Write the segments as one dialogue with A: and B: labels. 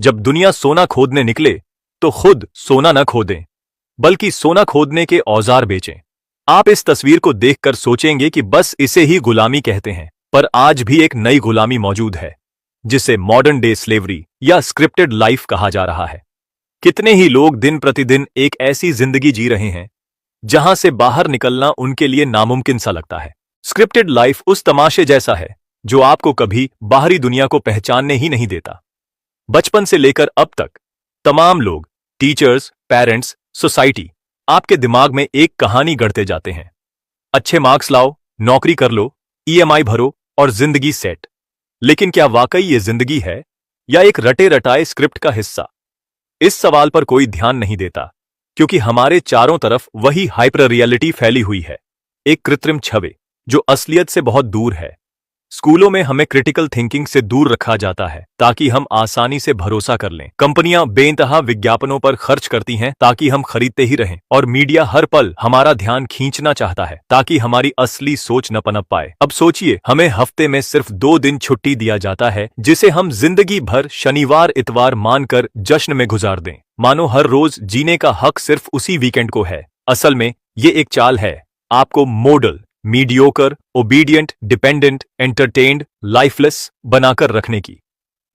A: जब दुनिया सोना खोदने निकले तो खुद सोना न खोदें, बल्कि सोना खोदने के औजार बेचें। आप इस तस्वीर को देखकर सोचेंगे कि बस इसे ही गुलामी कहते हैं, पर आज भी एक नई गुलामी मौजूद है, जिसे मॉडर्न डे स्लेवरी या स्क्रिप्टेड लाइफ कहा जा रहा है। कितने ही लोग दिन प्रतिदिन एक ऐसी जिंदगी जी रहे हैं जहां से बाहर निकलना उनके लिए नामुमकिन सा लगता है। स्क्रिप्टेड लाइफ उस तमाशे जैसा है जो आपको कभी बाहरी दुनिया को पहचानने ही नहीं देता। बचपन से लेकर अब तक तमाम लोग, टीचर्स, पेरेंट्स, सोसाइटी, आपके दिमाग में एक कहानी गढ़ते जाते हैं। अच्छे मार्क्स लाओ, नौकरी कर लो, ईएमआई भरो और जिंदगी सेट। लेकिन क्या वाकई ये जिंदगी है या एक रटे रटाए स्क्रिप्ट का हिस्सा? इस सवाल पर कोई ध्यान नहीं देता, क्योंकि हमारे चारों तरफ वही हाइपर रियलिटी फैली हुई है, एक कृत्रिम छवि जो असलियत से बहुत दूर है। स्कूलों में हमें क्रिटिकल थिंकिंग से दूर रखा जाता है ताकि हम आसानी से भरोसा कर लें। कंपनियां बेइंतहा विज्ञापनों पर खर्च करती हैं ताकि हम खरीदते ही रहें, और मीडिया हर पल हमारा ध्यान खींचना चाहता है ताकि हमारी असली सोच न पनप पाए। अब सोचिए, हमें हफ्ते में सिर्फ 2 दिन छुट्टी दिया जाता है, जिसे हम जिंदगी भर शनिवार इतवार मानकर जश्न में गुजार दें, मानो हर रोज जीने का हक सिर्फ उसी वीकेंड को है। असल में ये एक चाल है, आपको model, mediocre, obedient, dependent, entertained, lifeless बनाकर रखने की।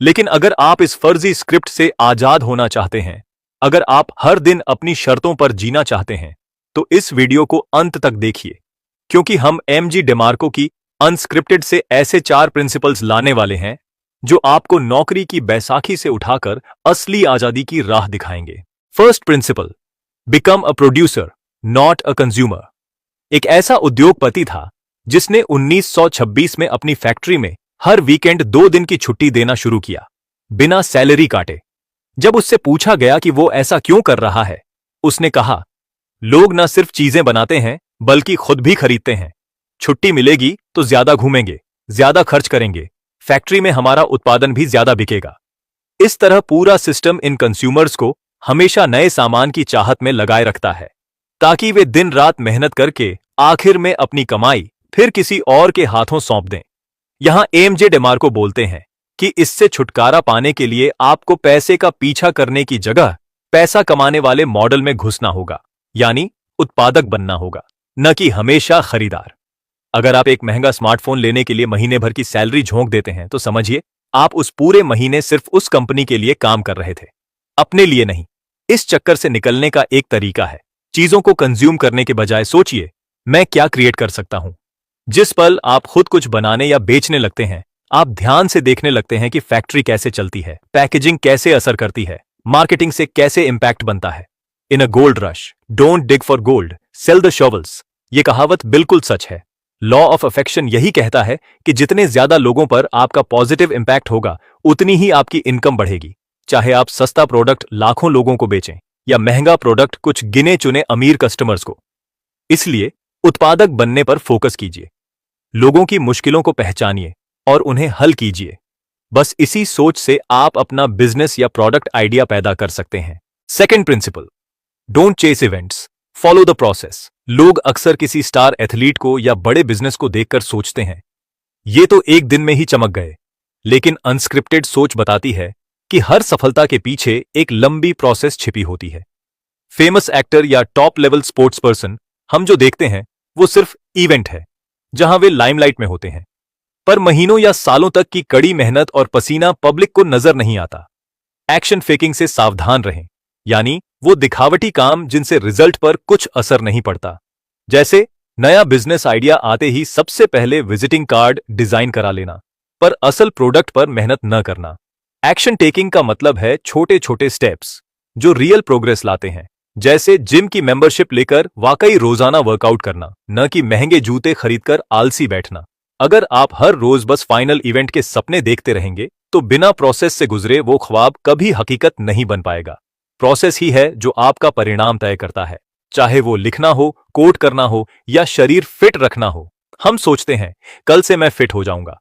A: लेकिन अगर आप इस फर्जी स्क्रिप्ट से आजाद होना चाहते हैं, अगर आप हर दिन अपनी शर्तों पर जीना चाहते हैं, तो इस वीडियो को अंत तक देखिए, क्योंकि हम एमजी डेमार्को की अनस्क्रिप्टेड से ऐसे 4 प्रिंसिपल्स लाने वाले हैं जो आपको नौकरी की बैसाखी से उठाकर असली आजादी की राह दिखाएंगे। First principle, become a producer, not a consumer. एक ऐसा उद्योगपति था जिसने 1926 में अपनी फैक्ट्री में हर वीकेंड 2 दिन की छुट्टी देना शुरू किया, बिना सैलरी काटे। जब उससे पूछा गया कि वो ऐसा क्यों कर रहा है, उसने कहा, लोग न सिर्फ चीजें बनाते हैं बल्कि खुद भी खरीदते हैं। छुट्टी मिलेगी तो ज्यादा घूमेंगे, ज्यादा खर्च करेंगे, फैक्ट्री में हमारा उत्पादन भी ज्यादा बिकेगा। इस तरह पूरा सिस्टम इन कंज्यूमर्स को हमेशा नए सामान की चाहत में लगाए रखता है, ताकि वे दिन रात मेहनत करके आखिर में अपनी कमाई फिर किसी और के हाथों सौंप दें। यहां एमजे डेमार्को बोलते हैं कि इससे छुटकारा पाने के लिए आपको पैसे का पीछा करने की जगह पैसा कमाने वाले मॉडल में घुसना होगा, यानी उत्पादक बनना होगा, न कि हमेशा खरीदार। अगर आप एक महंगा स्मार्टफोन लेने के लिए महीने भर की सैलरी झोंक देते हैं, तो समझिए आप उस पूरे महीने सिर्फ उस कंपनी के लिए काम कर रहे थे, अपने लिए नहीं। इस चक्कर से निकलने का एक तरीका है, चीजों को कंज्यूम करने के बजाय सोचिए, मैं क्या क्रिएट कर सकता हूं। जिस पल आप खुद कुछ बनाने या बेचने लगते हैं, आप ध्यान से देखने लगते हैं कि फैक्ट्री कैसे चलती है, पैकेजिंग कैसे असर करती है, मार्केटिंग से कैसे इंपैक्ट बनता है। In a gold rush, don't dig for gold, sell the shovels. ये कहावत बिल्कुल सच है। लॉ ऑफ अफेक्शन यही कहता है कि जितने ज्यादा लोगों पर आपका पॉजिटिव इंपैक्ट होगा, उतनी ही आपकी इनकम बढ़ेगी। चाहे आप सस्ता प्रोडक्ट लाखों लोगों को बेचें या महंगा प्रोडक्ट कुछ गिने चुने अमीर कस्टमर्स को। इसलिए उत्पादक बनने पर फोकस कीजिए, लोगों की मुश्किलों को पहचानिए और उन्हें हल कीजिए। बस इसी सोच से आप अपना बिजनेस या प्रोडक्ट आइडिया पैदा कर सकते हैं। Second principle, don't chase events, follow the process. लोग अक्सर किसी स्टार एथलीट को या बड़े बिजनेस को देखकर सोचते हैं, ये तो एक दिन में ही चमक गए। लेकिन अनस्क्रिप्टेड सोच बताती है कि हर सफलता के पीछे एक लंबी प्रोसेस छिपी होती है। फेमस एक्टर या टॉप लेवल स्पोर्ट्स पर्सन हम जो देखते हैं, वो सिर्फ इवेंट है जहां वे लाइमलाइट में होते हैं, पर महीनों या सालों तक की कड़ी मेहनत और पसीना पब्लिक को नजर नहीं आता। एक्शन फेकिंग से सावधान रहें, यानी वो दिखावटी काम जिनसे रिजल्ट पर कुछ असर नहीं पड़ता। जैसे नया बिजनेस आइडिया आते ही सबसे पहले विजिटिंग कार्ड डिजाइन करा लेना, पर असल प्रोडक्ट पर मेहनत न करना। एक्शन टेकिंग का मतलब है छोटे छोटे स्टेप्स जो रियल प्रोग्रेस लाते हैं, जैसे जिम की मेंबरशिप लेकर वाकई रोजाना वर्कआउट करना, न कि महंगे जूते खरीदकर आलसी बैठना। अगर आप हर रोज बस फाइनल इवेंट के सपने देखते रहेंगे, तो बिना प्रोसेस से गुजरे वो ख्वाब कभी हकीकत नहीं बन पाएगा। प्रोसेस ही है जो आपका परिणाम तय करता है, चाहे वो लिखना हो, कोड करना हो या शरीर फिट रखना हो। हम सोचते हैं कल से मैं फिट हो जाऊंगा,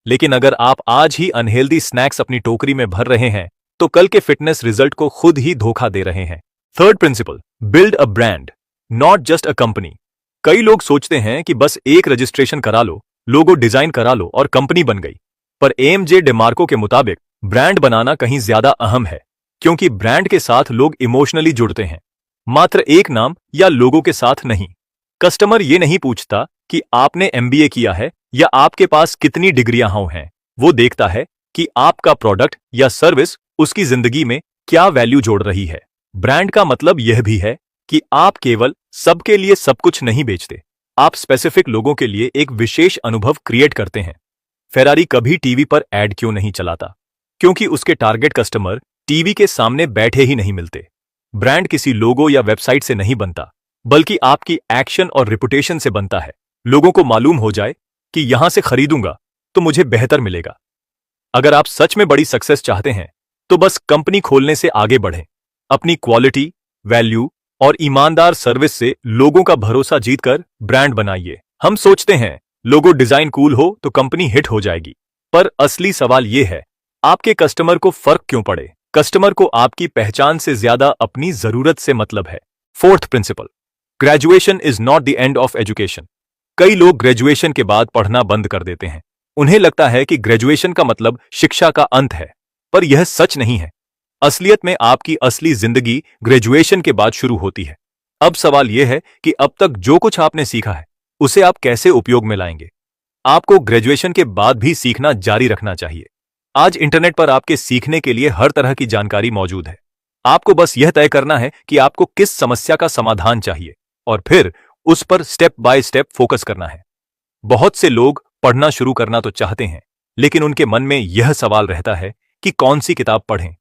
A: लेकिन अगर आप आज ही अनहेल्दी स्नैक्स अपनी टोकरी में भर रहे हैं, तो कल के फिटनेस रिजल्ट को खुद ही धोखा दे रहे हैं। Third principal, build a brand, not just a company. कई लोग सोचते हैं कि बस एक रजिस्ट्रेशन करा लो, लोगो डिजाइन करा लो और कंपनी बन गई। पर एमजे डेमार्को के मुताबिक ब्रांड बनाना कहीं ज्यादा अहम है, क्योंकि ब्रांड के साथ लोग इमोशनली जुड़ते हैं, मात्र एक नाम या लोगो के साथ नहीं। कस्टमर ये नहीं पूछता कि आपने एमबीए किया है या आपके पास कितनी डिग्रियां हैं, वो देखता है कि आपका प्रोडक्ट या सर्विस उसकी जिंदगी में क्या वैल्यू जोड़ रही है। ब्रांड का मतलब यह भी है कि आप केवल सबके लिए सब कुछ नहीं बेचते, आप स्पेसिफिक लोगों के लिए एक विशेष अनुभव क्रिएट करते हैं। फेरारी कभी टीवी पर ऐड क्यों नहीं चलाता? क्योंकि उसके टारगेट कस्टमर टीवी के सामने बैठे ही नहीं मिलते। ब्रांड किसी लोगो या वेबसाइट से नहीं बनता, बल्कि आपकी एक्शन और रिपुटेशन से बनता है। लोगों को मालूम हो जाए कि यहां से खरीदूंगा तो मुझे बेहतर मिलेगा। अगर आप सच में बड़ी सक्सेस चाहते हैं तो बस कंपनी खोलने से आगे बढ़ें। अपनी क्वालिटी, वैल्यू और ईमानदार सर्विस से लोगों का भरोसा जीतकर ब्रांड बनाइए। हम सोचते हैं लोगो डिजाइन कूल हो तो कंपनी हिट हो जाएगी, पर असली सवाल यह है, आपके कस्टमर को फर्क क्यों पड़े? कस्टमर को आपकी पहचान से ज्यादा अपनी जरूरत से मतलब है। Fourth principle, graduation is not the end of education. कई लोग ग्रेजुएशन के बाद पढ़ना बंद कर देते हैं। उन्हें लगता है कि ग्रेजुएशन का मतलब शिक्षा का अंत है, पर यह सच नहीं है। असलियत में आपकी असली जिंदगी ग्रेजुएशन के बाद शुरू होती है। अब सवाल यह है कि अब तक जो कुछ आपने सीखा है उसे आप कैसे उपयोग में लाएंगे। आपको ग्रेजुएशन के बाद भी सीखना जारी रखना चाहिए। आज इंटरनेट पर आपके सीखने के लिए हर तरह की जानकारी मौजूद है। आपको बस यह तय करना है कि आपको किस समस्या का समाधान चाहिए और फिर उस पर स्टेप बाय स्टेप फोकस करना है। बहुत से लोग पढ़ना शुरू करना तो चाहते हैं, लेकिन उनके मन में यह सवाल रहता है कि कौन सी किताब पढ़ें।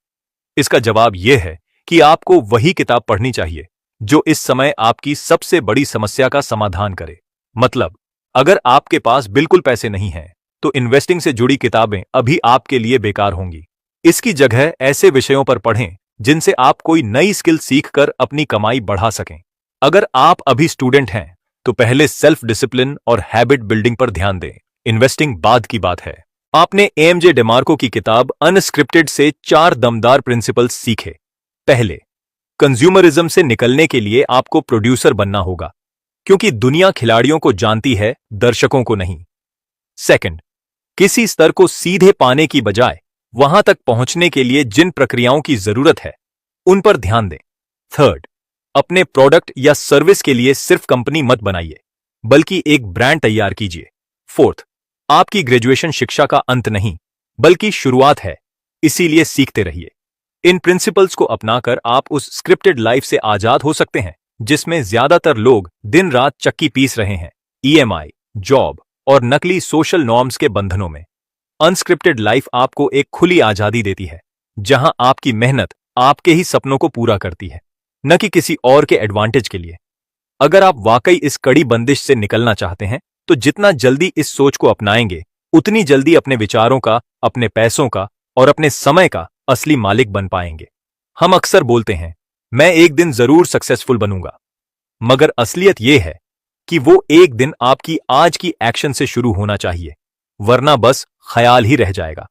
A: इसका जवाब यह है कि आपको वही किताब पढ़नी चाहिए जो इस समय आपकी सबसे बड़ी समस्या का समाधान करे। मतलब, अगर आपके पास बिल्कुल पैसे नहीं हैं, तो इन्वेस्टिंग से जुड़ी किताबें अभी आपके लिए बेकार होंगी। इसकी जगह ऐसे विषयों पर पढ़ें जिनसे आप कोई नई स्किल सीखकर अपनी कमाई बढ़ा सकें। अगर आप अभी स्टूडेंट हैं तो पहले सेल्फ डिसिप्लिन और हैबिट बिल्डिंग पर ध्यान दें। इन्वेस्टिंग बाद की बात है। आपने एएमजे डेमार्को की किताब अनस्क्रिप्टेड से 4 दमदार प्रिंसिपल्स सीखे। पहले, कंज्यूमरिज्म से निकलने के लिए आपको प्रोड्यूसर बनना होगा, क्योंकि दुनिया खिलाड़ियों को जानती है, दर्शकों को नहीं। सेकंड, किसी स्तर को सीधे पाने की बजाय वहां तक पहुंचने के लिए जिन प्रक्रियाओं की जरूरत है उन पर ध्यान दें। थर्ड, अपने प्रोडक्ट या सर्विस के लिए सिर्फ कंपनी मत बनाइए, बल्कि एक ब्रांड तैयार कीजिए। फोर्थ, आपकी ग्रेजुएशन शिक्षा का अंत नहीं, बल्कि शुरुआत है, इसीलिए सीखते रहिए। इन प्रिंसिपल्स को अपनाकर आप उस स्क्रिप्टेड लाइफ से आजाद हो सकते हैं जिसमें ज्यादातर लोग दिन रात चक्की पीस रहे हैं, ईएमआई, जॉब और नकली सोशल नॉर्म्स के बंधनों में। अनस्क्रिप्टेड लाइफ आपको एक खुली आजादी देती है, जहां आपकी मेहनत आपके ही सपनों को पूरा करती है, न कि किसी और के एडवांटेज के लिए। अगर आप वाकई इस कड़ी बंदिश से निकलना चाहते हैं, तो जितना जल्दी इस सोच को अपनाएंगे, उतनी जल्दी अपने विचारों का, अपने पैसों का और अपने समय का असली मालिक बन पाएंगे। हम अक्सर बोलते हैं, मैं एक दिन जरूर सक्सेसफुल बनूंगा, मगर असलियत यह है कि वो एक दिन आपकी आज की एक्शन से शुरू होना चाहिए, वरना बस ख्याल ही रह जाएगा।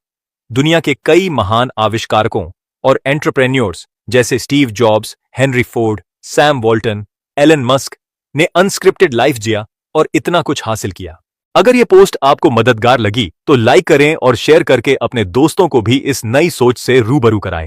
A: दुनिया के कई महान आविष्कारकों और एंटरप्रेन्योर्स जैसे Steve Jobs, Henry Ford, Sam Walton, Elon Musk ने अनस्क्रिप्टेड लाइफ जिया और इतना कुछ हासिल किया। अगर यह पोस्ट आपको मददगार लगी तो लाइक करें और शेयर करके अपने दोस्तों को भी इस नई सोच से रूबरू कराएं।